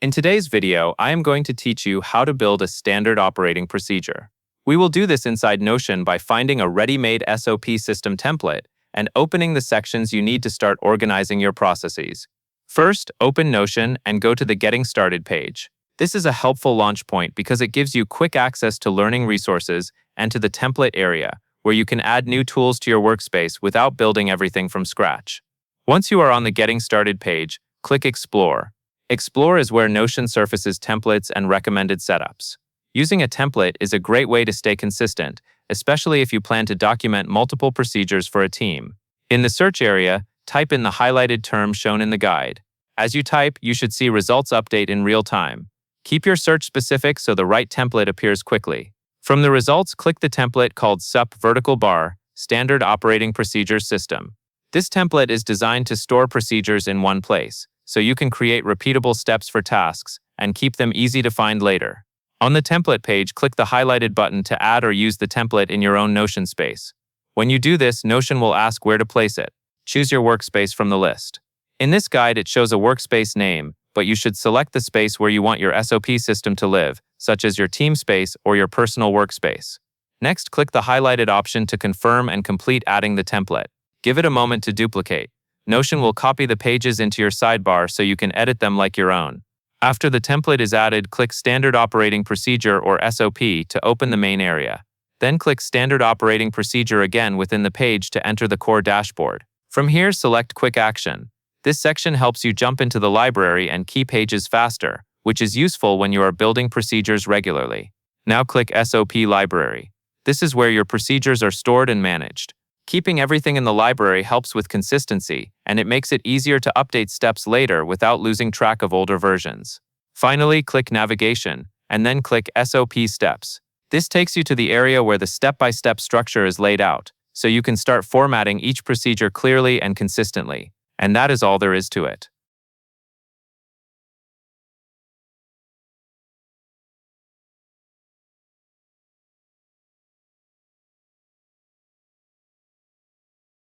In today's video, I am going to teach you how to build a standard operating procedure. We will do this inside Notion by finding a ready-made SOP system template and opening the sections you need to start organizing your processes. First, open Notion and go to the Getting Started page. This is a helpful launch point because it gives you quick access to learning resources and to the template area, where you can add new tools to your workspace without building everything from scratch. Once you are on the Getting Started page, click Explore. Explore is where Notion surfaces templates and recommended setups. Using a template is a great way to stay consistent, especially if you plan to document multiple procedures for a team. In the search area, type in the highlighted term shown in the guide. As you type, you should see results update in real time. Keep your search specific so the right template appears quickly. From the results, click the template called SUP vertical bar, Standard Operating Procedures System. This template is designed to store procedures in one place, so you can create repeatable steps for tasks and keep them easy to find later. On the template page, click the highlighted button to add or use the template in your own Notion space. When you do this, Notion will ask where to place it. Choose your workspace from the list. In this guide, it shows a workspace name, but you should select the space where you want your SOP system to live, such as your team space or your personal workspace. Next, click the highlighted option to confirm and complete adding the template. Give it a moment to duplicate. Notion will copy the pages into your sidebar so you can edit them like your own. After the template is added, click Standard Operating Procedure or SOP to open the main area. Then click Standard Operating Procedure again within the page to enter the core dashboard. From here, select Quick Action. This section helps you jump into the library and key pages faster, which is useful when you are building procedures regularly. Now click SOP Library. This is where your procedures are stored and managed. Keeping everything in the library helps with consistency, and it makes it easier to update steps later without losing track of older versions. Finally, click Navigation, and then click SOP Steps. This takes you to the area where the step-by-step structure is laid out, so you can start formatting each procedure clearly and consistently. And that is all there is to it.